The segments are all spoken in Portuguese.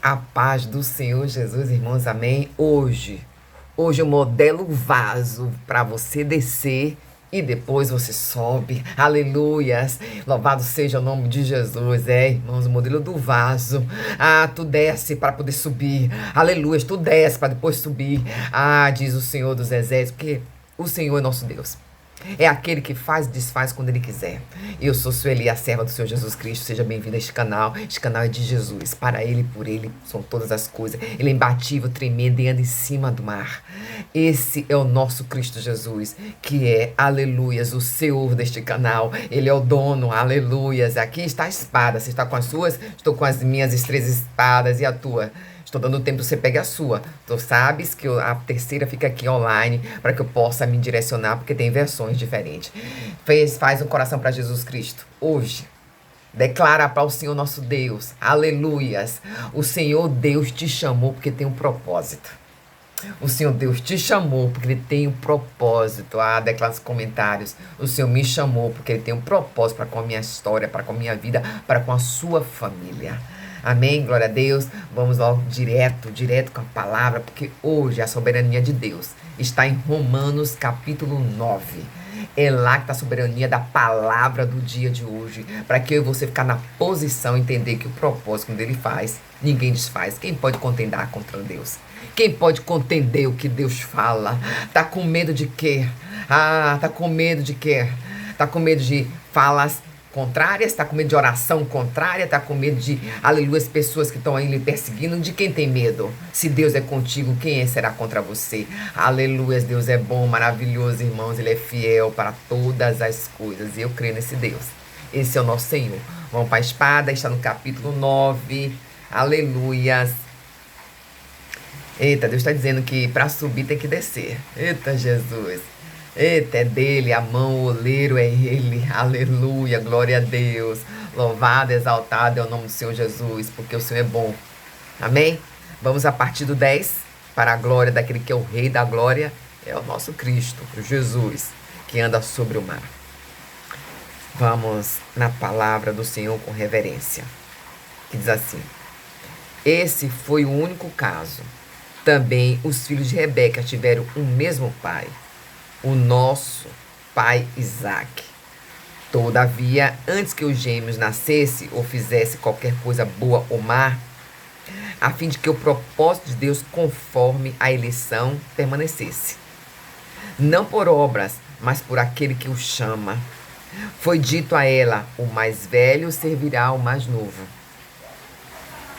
A paz do Senhor Jesus, irmãos, amém. Hoje eu modelo o vaso para você descer e depois você sobe. Aleluias. Louvado seja o nome de Jesus. Irmãos, o modelo do vaso. Tu desce para poder subir. Aleluias, tu desce para depois subir. Diz o Senhor dos Exércitos, porque o Senhor é nosso Deus. É aquele que faz e desfaz quando Ele quiser. Eu sou Sueli, a serva do Senhor Jesus Cristo. Seja bem-vindo a este canal. Este canal é de Jesus. Para Ele e por Ele são todas as coisas. Ele é imbatível, tremendo e anda em cima do mar. Esse é o nosso Cristo Jesus, que é, aleluias, o Senhor deste canal. Ele é o dono, aleluias. Aqui está a espada. Você está com as suas? Estou com as minhas 3 espadas. E a tua? Estou dando tempo para você pegar a sua. Tu sabes que a terceira fica aqui online para que eu possa me direcionar, porque tem versões diferentes. Faz um coração para Jesus Cristo. Hoje, declara para o Senhor nosso Deus. Aleluias. O Senhor Deus te chamou porque tem um propósito. O Senhor Deus te chamou porque Ele tem um propósito. Declara nos comentários. O Senhor me chamou porque Ele tem um propósito para com a minha história, para com a minha vida, para com a sua família. Amém, glória a Deus. Vamos logo direto com a palavra, porque hoje a soberania de Deus está em Romanos capítulo 9. É lá que está a soberania da palavra do dia de hoje, para que eu e você ficar na posição, entender que o propósito quando Ele faz, ninguém desfaz. Quem pode contender contra Deus? Quem pode contender o que Deus fala? Tá com medo de quê? Tá com medo de quê? Tá com medo de falas contrárias, está com medo de oração contrária, está com medo de, aleluia, as pessoas que estão aí lhe perseguindo. De quem tem medo? Se Deus é contigo, quem será contra você? Aleluia, Deus é bom, maravilhoso, irmãos, Ele é fiel para todas as coisas, e eu creio nesse Deus. Esse é o nosso Senhor. Vamos para a espada, está no capítulo 9, aleluias. Eita, Deus está dizendo que para subir tem que descer. Eita, Jesus. Eita, é dele, a mão, o oleiro é ele. Aleluia, glória a Deus. Louvado, exaltado é o nome do Senhor Jesus, porque o Senhor é bom. Amém? Vamos a partir do 10, para a glória daquele que é o Rei da glória, é o nosso Cristo, o Jesus, que anda sobre o mar. Vamos na palavra do Senhor com reverência, que diz assim: esse foi o único caso. Também os filhos de Rebeca tiveram o mesmo pai, o nosso pai Isaque. Todavia, antes que os gêmeos nascessem ou fizessem qualquer coisa boa ou má, a fim de que o propósito de Deus conforme a eleição permanecesse. Não por obras, mas por aquele que o chama. Foi dito a ela: o mais velho servirá ao mais novo.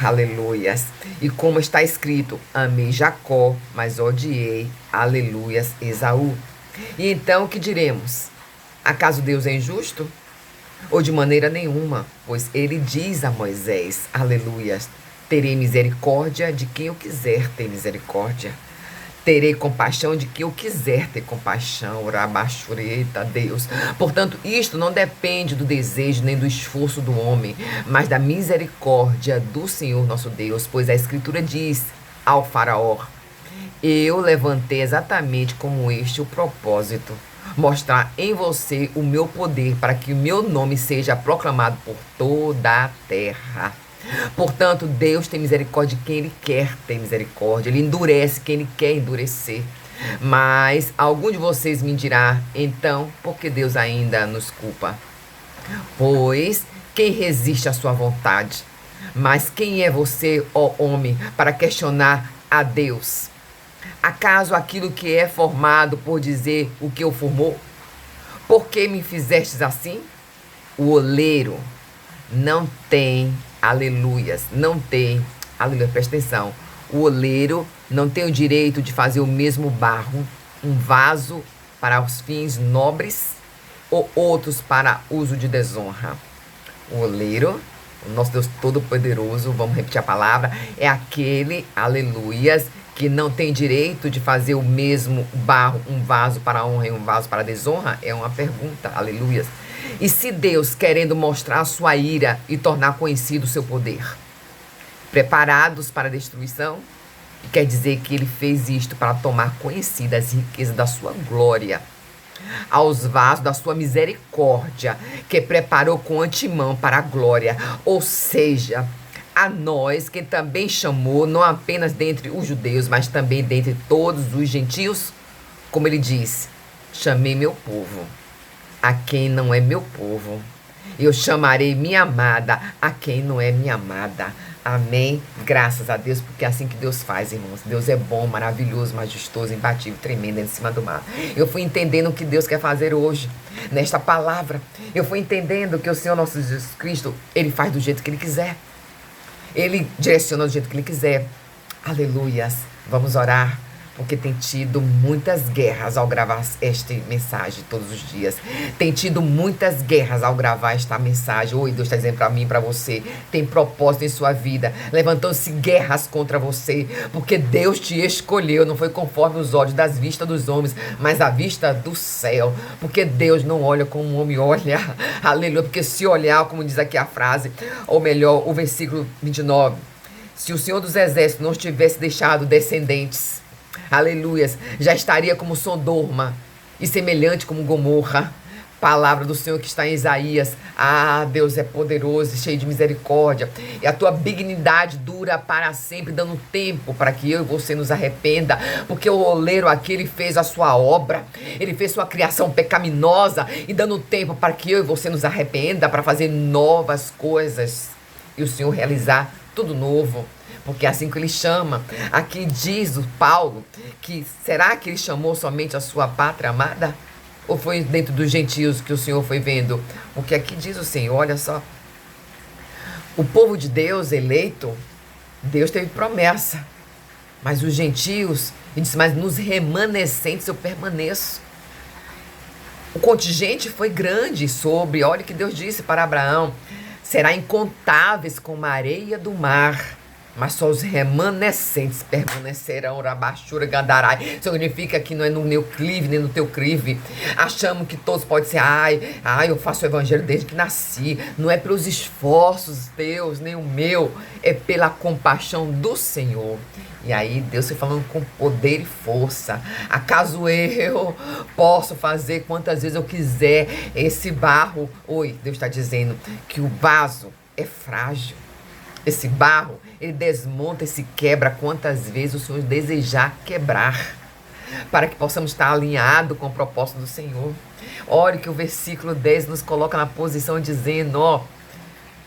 Aleluias. E como está escrito: amei Jacó, mas odiei, aleluias, Esaú. E então o que diremos? Acaso Deus é injusto? Ou de maneira nenhuma, pois ele diz a Moisés, aleluias, terei misericórdia de quem eu quiser ter misericórdia. Terei compaixão de quem eu quiser ter compaixão. Rabachureta, Deus. Portanto, isto não depende do desejo nem do esforço do homem, mas da misericórdia do Senhor nosso Deus. Pois a Escritura diz ao faraó: eu levantei exatamente como este o propósito, mostrar em você o meu poder, para que o meu nome seja proclamado por toda a terra. Portanto, Deus tem misericórdia de quem Ele quer ter misericórdia. Ele endurece quem Ele quer endurecer. Mas algum de vocês me dirá: então, por que Deus ainda nos culpa? Pois quem resiste à sua vontade? Mas quem é você, ó homem, para questionar a Deus? Acaso aquilo que é formado por dizer o que o formou? Por que me fizestes assim? O oleiro não tem, aleluias, não tem, aleluia, presta atenção. O oleiro não tem o direito de fazer o mesmo barro, um vaso para os fins nobres ou outros para uso de desonra. O oleiro, o nosso Deus Todo-Poderoso, vamos repetir a palavra, é aquele, aleluias, que não tem direito de fazer o mesmo barro, um vaso para honra e um vaso para desonra? É uma pergunta, aleluias. E se Deus, querendo mostrar a sua ira e tornar conhecido o seu poder, preparados para a destruição, quer dizer que Ele fez isto para tomar conhecidas as riquezas da sua glória, aos vasos da sua misericórdia, que preparou com antemão para a glória, ou seja, a nós, que também chamou, não apenas dentre os judeus, mas também dentre todos os gentios, como ele disse, chamei meu povo, a quem não é meu povo. Eu chamarei minha amada a quem não é minha amada. Amém? Graças a Deus, porque é assim que Deus faz, irmãos. Deus é bom, maravilhoso, majestoso, imbatível, tremendo em cima do mar. Eu fui entendendo o que Deus quer fazer hoje, nesta palavra. Eu fui entendendo que o Senhor nosso Jesus Cristo, Ele faz do jeito que Ele quiser. Ele direciona do jeito que Ele quiser. Aleluias. Vamos orar. Porque tem tido muitas guerras ao gravar esta mensagem todos os dias. Tem tido muitas guerras ao gravar esta mensagem. Oi, Deus está dizendo para mim e para você. Tem propósito em sua vida. Levantando-se guerras contra você. Porque Deus te escolheu. Não foi conforme os olhos das vistas dos homens, mas a vista do céu. Porque Deus não olha como o homem olha. Aleluia. Porque se olhar, como diz aqui a frase, ou melhor, o versículo 29. Se o Senhor dos Exércitos não tivesse deixado descendentes, aleluias, já estaria como Sodoma e semelhante como Gomorra. Palavra do Senhor que está em Isaías. Ah, Deus é poderoso e cheio de misericórdia. E a tua benignidade dura para sempre, dando tempo para que eu e você nos arrependa. Porque o oleiro aqui, ele fez a sua obra. Ele fez sua criação pecaminosa e dando tempo para que eu e você nos arrependa, para fazer novas coisas. E o Senhor realizar tudo novo. Porque é assim que ele chama. Aqui diz o Paulo que será que ele chamou somente a sua pátria amada? Ou foi dentro dos gentios que o Senhor foi vendo? Porque aqui diz o Senhor, olha só. O povo de Deus eleito, Deus teve promessa. Mas os gentios, ele disse, mas nos remanescentes eu permaneço. O contingente foi grande sobre, olha o que Deus disse para Abraão. Será incontáveis como a areia do mar. Mas só os remanescentes permanecerão. Rabachura Gandarai. Significa que não é no meu clive, nem no teu clive. Achamos que todos podem ser. Eu faço o evangelho desde que nasci. Não é pelos esforços teus, nem o meu. É pela compaixão do Senhor. E aí Deus foi falando com poder e força. Acaso eu posso fazer quantas vezes eu quiser esse barro? Oi, Deus está dizendo que o vaso é frágil. Esse barro, ele desmonta e se quebra quantas vezes o Senhor desejar quebrar, para que possamos estar alinhados com o propósito do Senhor. Olha que o versículo 10 nos coloca na posição dizendo,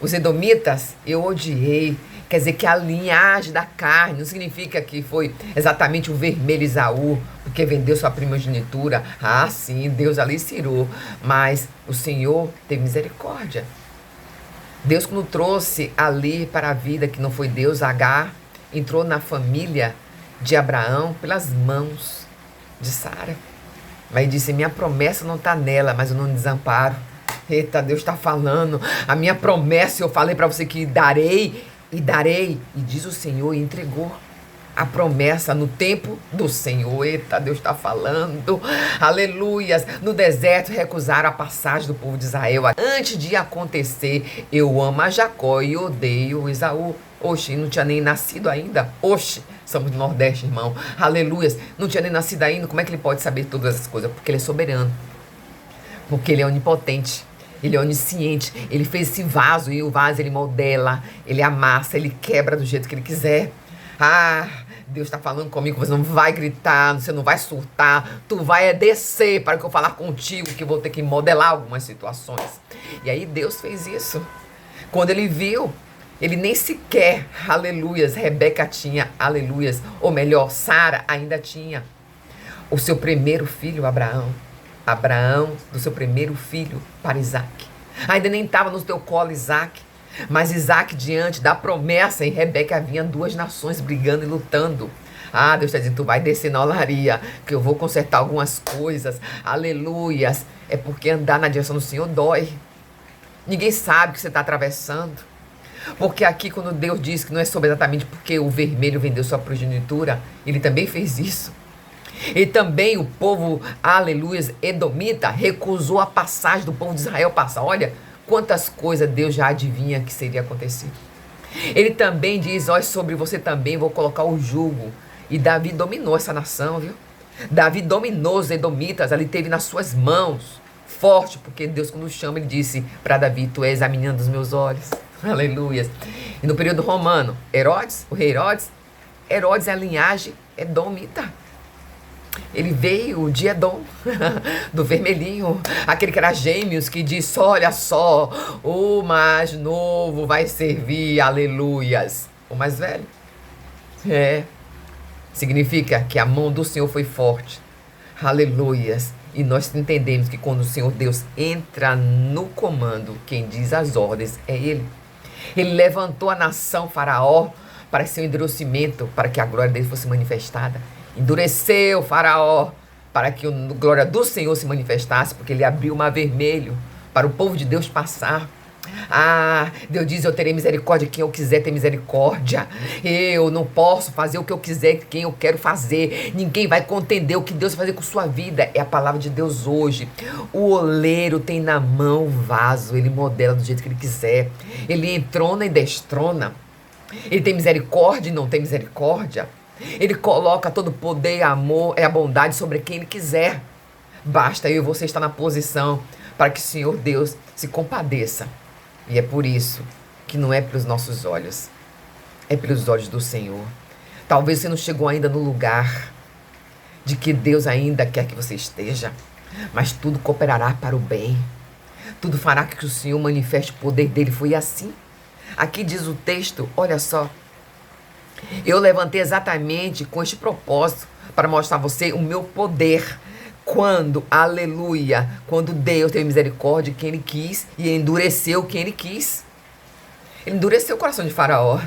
os edomitas eu odiei. Quer dizer que a linhagem da carne não significa que foi exatamente o vermelho Esaú, porque vendeu sua primogenitura. Ah, sim, Deus ali se irou, mas o Senhor teve misericórdia. Deus que nos trouxe ali para a vida, que não foi Deus, Agar, entrou na família de Abraão pelas mãos de Sara. Mas disse, minha promessa não está nela, mas eu não desamparo. Eita, Deus está falando. A minha promessa, eu falei para você que darei, e diz o Senhor, e entregou a promessa no tempo do Senhor. Eita, Deus está falando. Aleluias. No deserto recusaram a passagem do povo de Israel. Antes de acontecer, eu amo a Jacó e odeio Esaú. Oxe, não tinha nem nascido ainda. Oxe, somos do Nordeste, irmão. Aleluias. Não tinha nem nascido ainda. Como é que ele pode saber todas essas coisas? Porque ele é soberano. Porque ele é onipotente. Ele é onisciente. Ele fez esse vaso e o vaso ele modela, ele amassa, ele quebra do jeito que ele quiser. Deus está falando comigo, você não vai gritar, você não vai surtar, tu vai descer para que eu falar contigo, que vou ter que modelar algumas situações. E aí Deus fez isso. Quando ele viu, ele nem sequer, aleluias, Rebeca tinha, aleluias, ou melhor, Sara ainda tinha o seu primeiro filho, Abraão, do seu primeiro filho para Isaac. Ainda nem estava no teu colo Isaac. Mas Isaac, diante da promessa, em Rebeca havia duas nações brigando e lutando. Deus está dizendo, tu vai descer na olaria, que eu vou consertar algumas coisas. Aleluias. É porque andar na direção do Senhor dói. Ninguém sabe o que você está atravessando. Porque aqui, quando Deus diz que não é sobre exatamente porque o vermelho vendeu sua progenitura, ele também fez isso. E também o povo, aleluias, edomita, recusou a passagem do povo de Israel passar. Olha quantas coisas Deus já adivinha que seria acontecido. Ele também diz, sobre você também vou colocar o jugo. E Davi dominou essa nação, viu? Davi dominou os edomitas, ali teve nas suas mãos, forte, porque Deus quando chama, ele disse para Davi, tu és a menina dos meus olhos. Aleluia. E no período romano, Herodes, o rei Herodes, Herodes é a linhagem edomita. Ele veio de Edom, do vermelhinho, aquele que era gêmeos, que disse, olha só, o mais novo vai servir, aleluias. O mais velho. Significa que a mão do Senhor foi forte, aleluias. E nós entendemos que quando o Senhor Deus entra no comando, quem diz as ordens é Ele. Ele levantou a nação Faraó para seu endurecimento, para que a glória dele fosse manifestada. Endureceu Faraó para que a glória do Senhor se manifestasse, porque ele abriu o mar vermelho para o povo de Deus passar. Deus diz, eu terei misericórdia de quem eu quiser ter misericórdia. Eu não posso fazer o que eu quiser, quem eu quero fazer. Ninguém vai contender o que Deus vai fazer com sua vida. É a palavra de Deus hoje. O oleiro tem na mão o vaso, ele modela do jeito que ele quiser. Ele entrona e destrona. Ele tem misericórdia e não tem misericórdia. Ele coloca todo o poder, amor e a bondade sobre quem ele quiser. Basta eu e você estar na posição para que o Senhor Deus se compadeça. E é por isso que não é pelos nossos olhos, é pelos olhos do Senhor. Talvez você não chegou ainda no lugar de que Deus ainda quer que você esteja, mas tudo cooperará para o bem. Tudo fará que o Senhor manifeste o poder dele. Foi assim. Aqui diz o texto, olha só. Eu levantei exatamente com este propósito para mostrar a você o meu poder. Quando, aleluia, quando Deus teve misericórdia de quem Ele quis e endureceu quem Ele quis. Ele endureceu o coração de Faraó.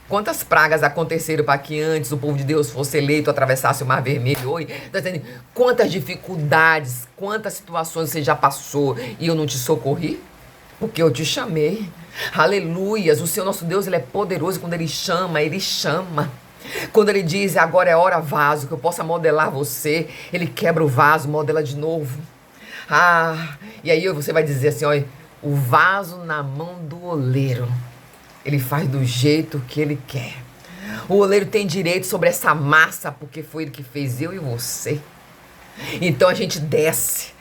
Quantas pragas aconteceram para que antes o povo de Deus fosse eleito, atravessasse o Mar Vermelho? Quantas dificuldades, quantas situações você já passou e eu não te socorri? Porque eu te chamei. Aleluias, o Senhor nosso Deus, Ele é poderoso. Quando Ele chama, Ele chama. Quando Ele diz, agora é hora vaso, que eu possa modelar você, Ele quebra o vaso, modela de novo. E aí você vai dizer assim, olha, o vaso na mão do oleiro, Ele faz do jeito que Ele quer. O oleiro tem direito sobre essa massa, porque foi Ele que fez eu e você. Então a gente desce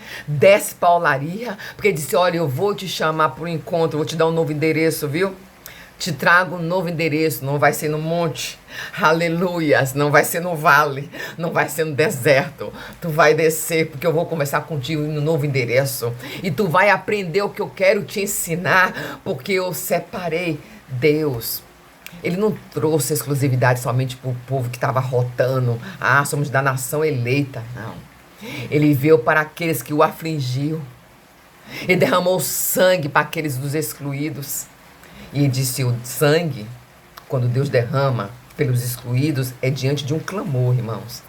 para a olaria, porque disse, olha, eu vou te chamar para o encontro, vou te dar um novo endereço, viu? Te trago um novo endereço, não vai ser no monte, aleluias, não vai ser no vale, não vai ser no deserto. Tu vai descer, porque eu vou conversar contigo no novo endereço. E tu vai aprender o que eu quero te ensinar, porque eu separei. Deus, Ele não trouxe exclusividade somente para o povo que estava rotando. Somos da nação eleita, não. Ele veio para aqueles que o afligiu. Ele derramou sangue para aqueles dos excluídos. E ele disse, o sangue, quando Deus derrama pelos excluídos, é diante de um clamor, irmãos.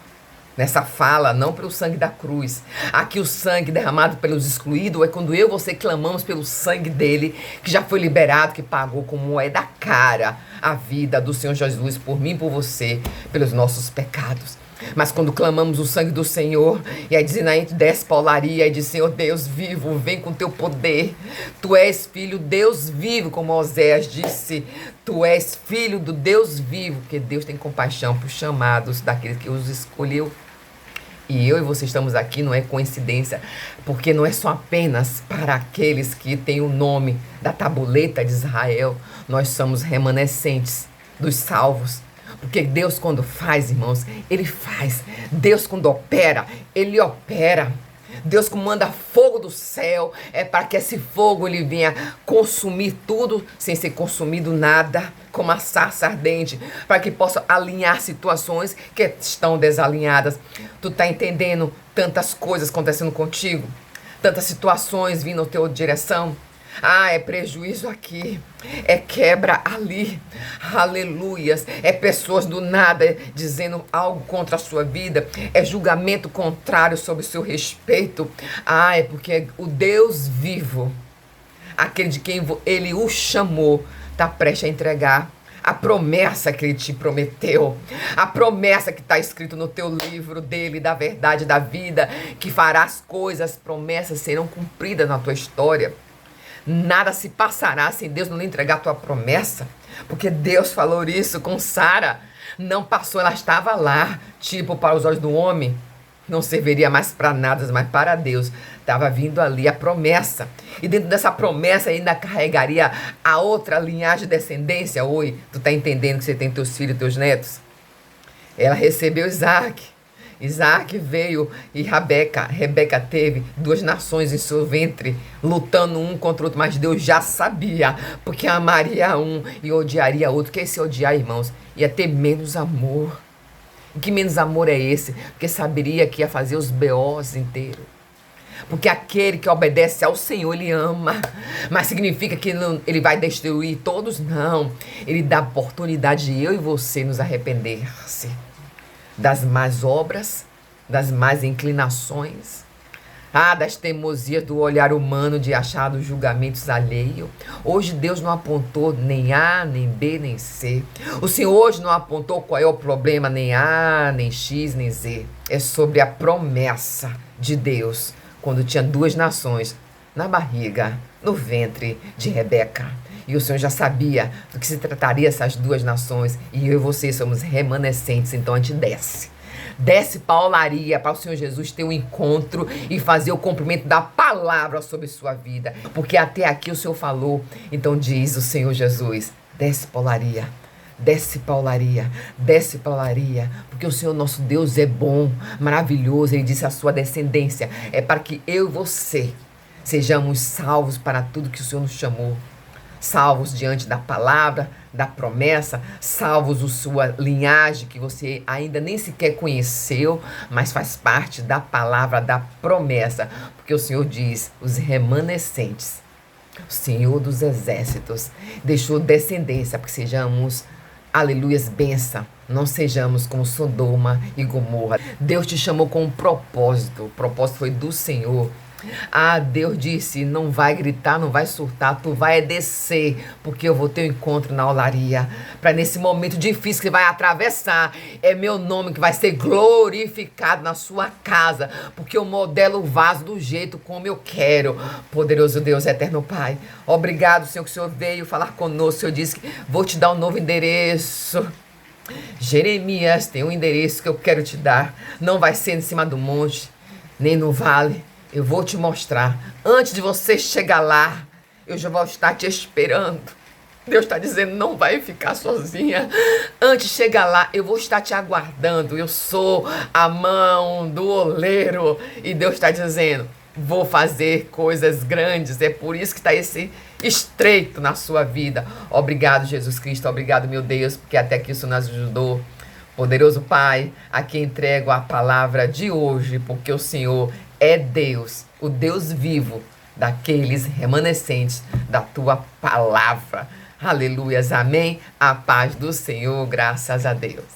Nessa fala, não pelo sangue da cruz. Aqui o sangue derramado pelos excluídos é quando eu e você clamamos pelo sangue dele, que já foi liberado, que pagou com moeda cara a vida do Senhor Jesus por mim e por você, pelos nossos pecados. Mas quando clamamos o sangue do Senhor, e aí dizendo, aí desce para a olaria e diz, Senhor Deus vivo, vem com teu poder. Tu és filho Deus vivo, como Oséias disse. Tu és filho do Deus vivo, porque Deus tem compaixão por chamados daqueles que os escolheu. E eu e você estamos aqui, não é coincidência, porque não é só apenas para aqueles que têm o nome da tabuleta de Israel. Nós somos remanescentes dos salvos. Porque Deus quando faz, irmãos, Ele faz. Deus quando opera, Ele opera. Deus comanda fogo do céu, é para que esse fogo ele venha consumir tudo sem ser consumido nada, como a sarça ardente, para que possa alinhar situações que estão desalinhadas. Tu tá entendendo tantas coisas acontecendo contigo? Tantas situações vindo na tua direção? É prejuízo aqui, é quebra ali, aleluias, é pessoas do nada dizendo algo contra a sua vida, é julgamento contrário sobre o seu respeito. É porque o Deus vivo, aquele de quem Ele o chamou, está prestes a entregar a promessa que Ele te prometeu, a promessa que está escrito no teu livro dele, da verdade, da vida, que farás coisas, promessas serão cumpridas na tua história. Nada se passará sem Deus não lhe entregar a tua promessa. Porque Deus falou isso com Sara. Não passou, ela estava lá. Tipo, para os olhos do homem, não serviria mais para nada, mas para Deus. Estava vindo ali a promessa. E dentro dessa promessa ainda carregaria a outra linhagem de descendência. Oi, tu tá entendendo que você tem teus filhos, teus netos? Ela recebeu Isaac. Isaac veio e Rebeca teve duas nações em seu ventre, lutando um contra o outro, mas Deus já sabia, porque amaria um e odiaria outro. Que esse odiar, irmãos, ia ter menos amor. E que menos amor é esse? Porque saberia que ia fazer os B.O.s inteiros. Porque aquele que obedece ao Senhor, ele ama. Mas significa que ele vai destruir todos? Não. Ele dá oportunidade de eu e você nos arrepender-se das más obras, das más inclinações, das teimosias do olhar humano de achar dos julgamentos alheios. Hoje Deus não apontou nem A, nem B, nem C. O Senhor hoje não apontou qual é o problema, nem A, nem X, nem Z. É sobre a promessa de Deus, quando tinha duas nações na barriga, no ventre de Rebeca. E o Senhor já sabia do que se trataria essas duas nações. E eu e você somos remanescentes, então a gente desce. Desce para a olaria, para o Senhor Jesus ter um encontro e fazer o cumprimento da palavra sobre sua vida. Porque até aqui o Senhor falou. Então diz o Senhor Jesus, desce para a olaria. Desce para a olaria, desce para a olaria, porque o Senhor nosso Deus é bom, maravilhoso. Ele disse a sua descendência, é para que eu e você sejamos salvos para tudo que o Senhor nos chamou. Salvos diante da palavra, da promessa, salvos a sua linhagem que você ainda nem sequer conheceu, mas faz parte da palavra, da promessa, porque o Senhor diz, os remanescentes, o Senhor dos exércitos, deixou descendência para que sejamos, aleluias, bênção, não sejamos como Sodoma e Gomorra. Deus te chamou com um propósito, o propósito foi do Senhor. Deus disse, não vai gritar, não vai surtar, tu vai descer, porque eu vou ter um encontro na olaria, para nesse momento difícil que vai atravessar, é meu nome que vai ser glorificado na sua casa, porque eu modelo o vaso do jeito como eu quero. Poderoso Deus, eterno Pai, obrigado, Senhor, que o Senhor veio falar conosco. O Senhor disse que vou te dar um novo endereço. Jeremias, tem um endereço que eu quero te dar, não vai ser em cima do monte, nem no vale. Eu vou te mostrar. Antes de você chegar lá, eu já vou estar te esperando. Deus está dizendo, não vai ficar sozinha. Antes de chegar lá, eu vou estar te aguardando. Eu sou a mão do oleiro. E Deus está dizendo, vou fazer coisas grandes. É por isso que está esse estreito na sua vida. Obrigado, Jesus Cristo. Obrigado, meu Deus, porque até aqui isso nos ajudou. Poderoso Pai, a quem entrego a palavra de hoje, porque o Senhor é Deus, o Deus vivo, daqueles remanescentes da tua palavra. Aleluias, amém. A paz do Senhor, graças a Deus.